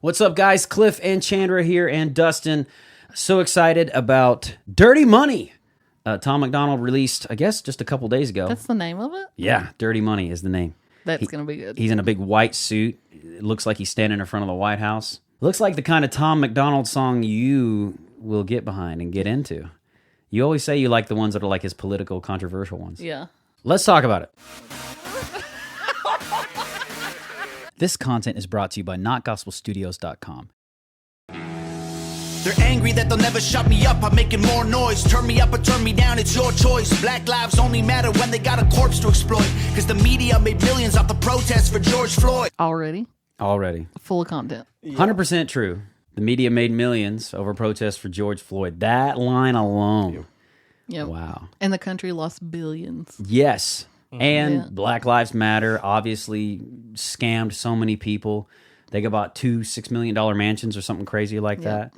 What's up, guys? Cliff and Chandra here, and Dustin. So excited about Dirty Money. Tom Macdonald released, I guess, just a couple days ago. That's the name of it? Yeah, Dirty Money is the name. That's going to be good. He's in a big white suit. It looks like he's standing in front of the White House. Looks like the kind of Tom Macdonald song you will get behind and get into. You always say you like the ones that are like his political, controversial ones. Yeah. Let's talk about it. This content is brought to you by notgospelstudios.com. They're angry that they'll never shut me up. I'm making more noise. Turn me up or turn me down, it's your choice. Black lives only matter when they got a corpse to exploit. Because the media made millions off the protests for George Floyd. Already? Full of content. 100% true. The media made millions over protests for George Floyd. That line alone. Yep. Wow. And the country lost billions. Yes. And Black Lives Matter obviously scammed so many people. They bought two $6 million mansions or something crazy like that.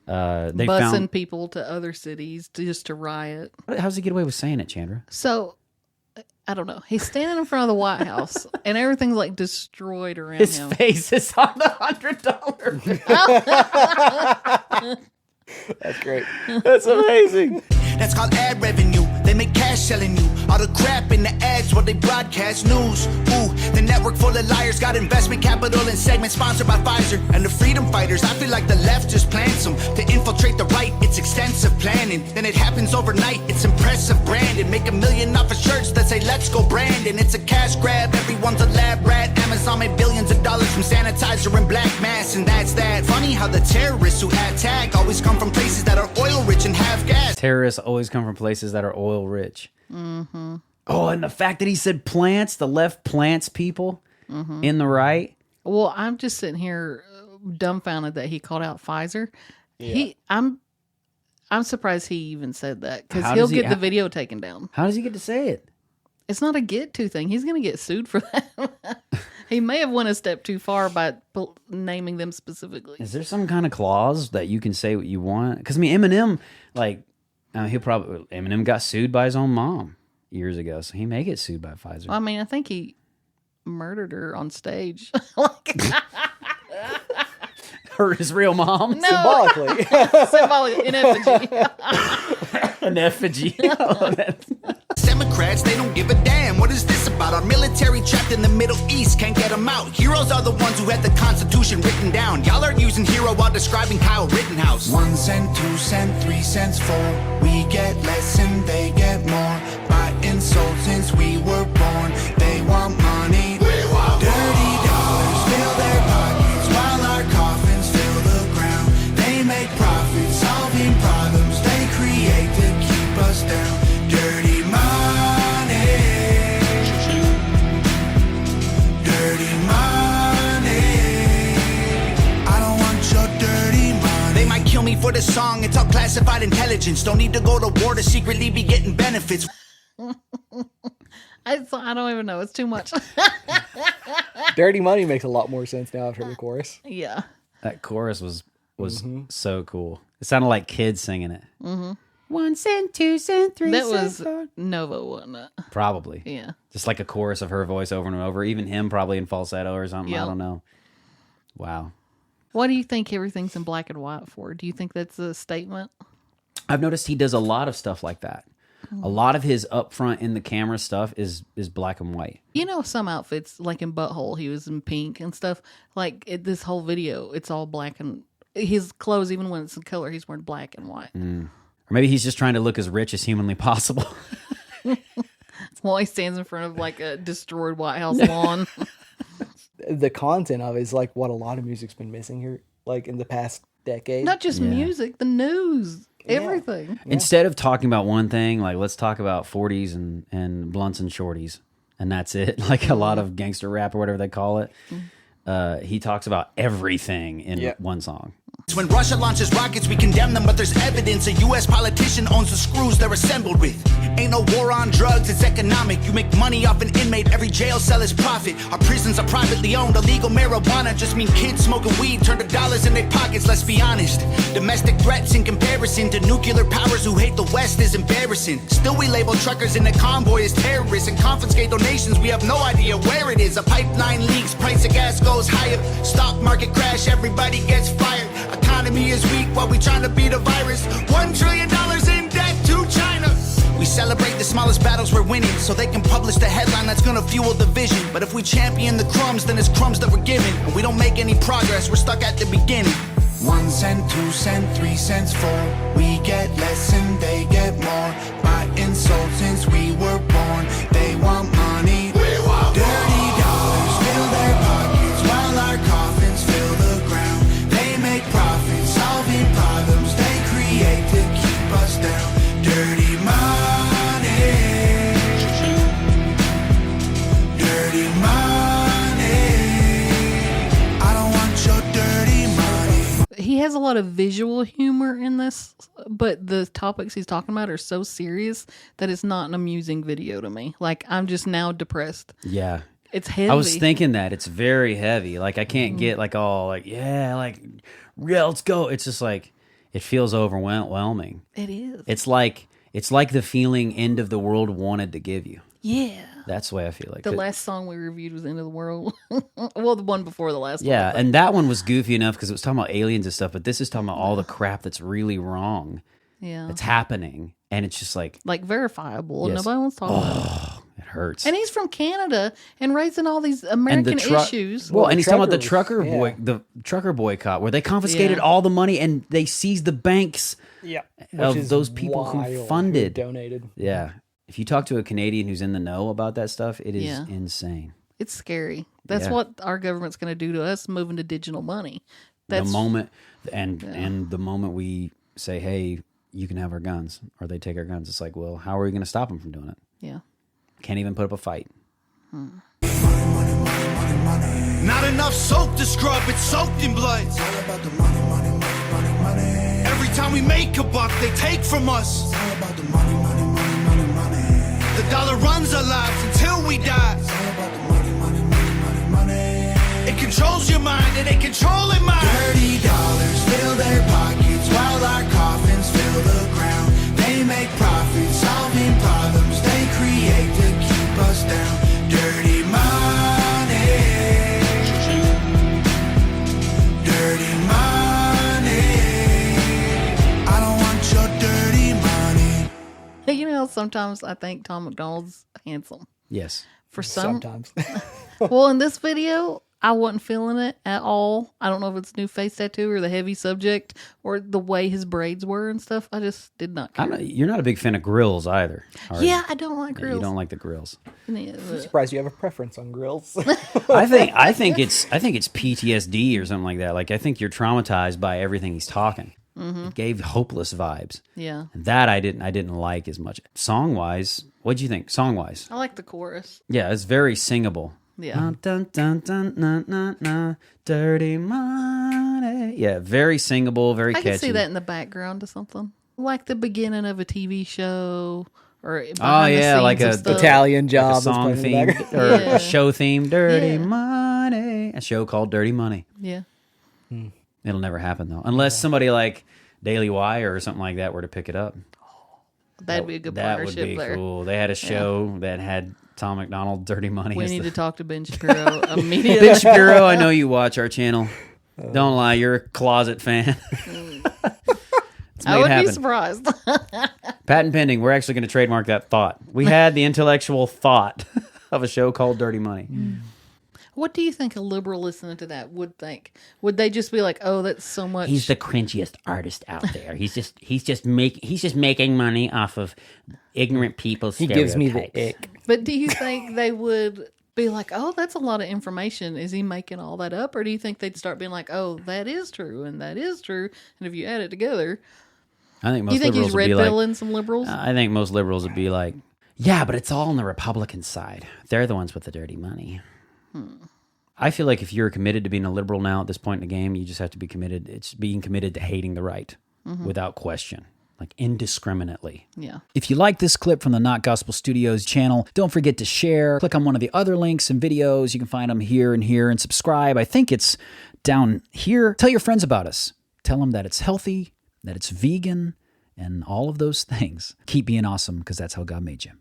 They busing people to other cities just to riot. How does he get away with saying it, Chandra? So, I don't know. He's standing in front of the White House, and everything's like destroyed around His him. face is on the $100 bill. That's great. That's amazing. That's called ad revenue. They make cash selling you all the crap in the ads while they broadcast news. Ooh, the network full of liars got investment capital and segments sponsored by Pfizer. And the freedom fighters, I feel like the left just plants them to infiltrate the right. It's extensive planning. Then it happens overnight. It's impressive branding. Make $1 million off of shirts that say let's go Brandon. It's a cash grab. Everyone's a lab rat. Amazon made billions of dollars from sanitizer and black mass. And that's that. Funny how the terrorists who attack always come from places that are oil rich and have gas. Terrorists always come from places that are oil rich. Mm-hmm. Oh, and the fact that he said plants, the left plants people in the right. Well, I'm just sitting here dumbfounded that he called out Pfizer. Yeah. I'm surprised he even said that because he'll get the video taken down. How does he get to say it? It's not a get to thing. He's going to get sued for that. He may have went a step too far by naming them specifically. Is there some kind of clause that you can say what you want? Because I mean, Eminem, Eminem got sued by his own mom years ago, so he may get sued by Pfizer. Well, I mean, I think he murdered her on stage. His real mom? No. Symbolically. Symbolically, in effigy. An effigy. Democrats, they don't give a damn. What is this about? Our military trapped in the Middle East, can't get them out. Heroes are the ones who had the Constitution written down. Y'all are using hero while describing Kyle Rittenhouse. 1 cent, 2 cent, 3 cents, 4. We get less and they get more. By insult since we were born. They want money. We want dirty dollars fill their pockets while our coffins fill the ground. They make profits solving problems they create to keep us down. Dirty money. Dirty money. I don't want your dirty money. They might kill me for this song. It's all classified intelligence. Don't need to go to war to secretly be getting benefits. I don't even know. It's too much. Dirty Money makes a lot more sense now after the chorus. Yeah. That chorus was so cool. It sounded like kids singing it. 1 cent, 2 cent, 3 that cents. was Nova, wasn't it? Probably. Yeah. Just like a chorus of her voice over and over. Even him probably in falsetto or something. Yep. I don't know. Wow. What do you think everything's in black and white for? Do you think that's a statement? I've noticed he does a lot of stuff like that. A lot of his upfront in the camera stuff is black and white. You know, some outfits, like in Butthole, he was in pink and stuff. Like this whole video, it's all black and his clothes, even when it's in color, he's wearing black and white. Or maybe he's just trying to look as rich as humanly possible. While he stands in front of like a destroyed White House lawn. The content of it is like what a lot of music's been missing here, like in the past decade. Not just music, the news, everything. Yeah. Instead of talking about one thing, like let's talk about 40s and blunts and shorties, and that's it. Like a lot of gangster rap or whatever they call it. He talks about everything in one song. When Russia launches rockets, we condemn them, but there's evidence a U.S. politician owns the screws they're assembled with. Ain't no war on drugs, it's economic. You make money off an inmate, every jail cell is profit. Our prisons are privately owned, illegal marijuana just mean kids smoking weed turn to dollars in their pockets, let's be honest. Domestic threats in comparison to nuclear powers who hate the West is embarrassing. Still we label truckers in the convoy as terrorists and confiscate donations, we have no idea where it is. A pipeline leaks, price of gas goes higher. Stock market crash, everybody gets fired. Economy is weak while we trying to beat a virus. $1 trillion in debt to China. We celebrate the smallest battles we're winning so they can publish the headline that's gonna fuel the vision. But if we champion the crumbs, then it's crumbs that we're given. And we don't make any progress, we're stuck at the beginning. 1 cent, 2 cent, 3 cents, 4. We get less and they get more. By insult since we were born. They want money. We want dirty dollars fill their pockets while our coffins fill the ground. They make profit solving problems they create to keep us down. Dirty money. Dirty money. I don't want your dirty money. He has a lot of visual humor in this, but the topics he's talking about are so serious that it's not an amusing video to me. Like, I'm just now depressed. Yeah. It's heavy. I was thinking that. It's very heavy. Like, I can't get, like, all, like, yeah, like, yeah, let's go. It's just, like, it feels overwhelming. It is. It's like the feeling End of the World wanted to give you. Yeah. That's the way I feel like. The last song we reviewed was End of the World. Well, the one before the last one. Yeah, and that one was goofy enough because it was talking about aliens and stuff, but this is talking about all the crap that's really wrong. Yeah. That's happening. And it's just like verifiable. Yes. Nobody wants to talk about it. It hurts. And he's from Canada and raising all these American issues. Well, and he's talking about the truckers, trucker boycott, where they confiscated all the money and they seized the banks of those people who funded, donated. Yeah. If you talk to a Canadian who's in the know about that stuff, it is insane. It's scary. That's what our government's going to do to us, moving to digital money. That's the moment, and the moment we say, "Hey, you can have our guns," or they take our guns, it's like, well, how are we going to stop them from doing it? Yeah. Can't even put up a fight. Not enough soap to scrub, it's soaked in blood. It's all about the money, money, money, money, money. Every time we make a buck, they take from us. It's all about the money, money, money, money, money. The dollar runs our lives until we die. It's all about the money, money, money, money, money. It controls your mind and it controlling mine. Dirty dollars fill their pockets while our coffins fill the ground. They make profit solving problems they create to keep us down. Dirty money. Dirty money. I don't want your dirty money. You know, sometimes I think Tom McDonald's handsome. Yes. Sometimes. Well, in this video, I wasn't feeling it at all. I don't know if it's new face tattoo or the heavy subject or the way his braids were and stuff. I just did not care. You're not a big fan of grills either. Yeah, I don't like grills. You don't like the grills. Yeah, I'm surprised you have a preference on grills. I think it's PTSD or something like that. Like, I think you're traumatized by everything he's talking. Mm-hmm. It gave hopeless vibes. Yeah. And that I didn't like as much. Song wise, what'd you think? Song wise, I like the chorus. yeah, it's very singable. Yeah. Dun, dun, dun, na, na, na, dirty money. Yeah, very singable, very catchy. I can see that in the background of something. Like the beginning of a TV show or like a Italian Job, like a song theme or a show theme. Dirty Yeah. Money. A show called Dirty Money. Yeah. It'll never happen though, unless somebody like Daily Wire or something like that were to pick it up. That'd be a good That partnership would be there. cool. They had a show that had Tom McDonald, Dirty Money. We as need the- to talk to Ben Shapiro immediately. Ben Shapiro, I know you watch our channel. Don't lie, you're a closet fan. Let's I make it would be happen. surprised. Patent pending. We're actually going to trademark that thought. We had the intellectual thought of a show called Dirty Money. What do you think a liberal listening to that would think? Would they just be like, "Oh, that's so much"? He's the cringiest artist out there. He's just making money off of ignorant people's He stereotypes. gives me the ick. But do you think they would be like, "Oh, that's a lot of information. Is he making all that up?" Or do you think they'd start being like, "Oh, that is true and that is true," and if you add it together, I think most do you think liberals he's would red be like, pilling some liberals? I think most liberals would be like, yeah, but it's all on the Republican side. They're the ones with the dirty money. I feel like if you're committed to being a liberal now at this point in the game, you just have to be committed. It's being committed to hating the right without question, like indiscriminately. Yeah. If you like this clip from the Not Gospel Studios channel, don't forget to share. Click on one of the other links and videos. You can find them here, and subscribe. I think it's down here. Tell your friends about us. Tell them that it's healthy, that it's vegan, and all of those things. Keep being awesome, because that's how God made you.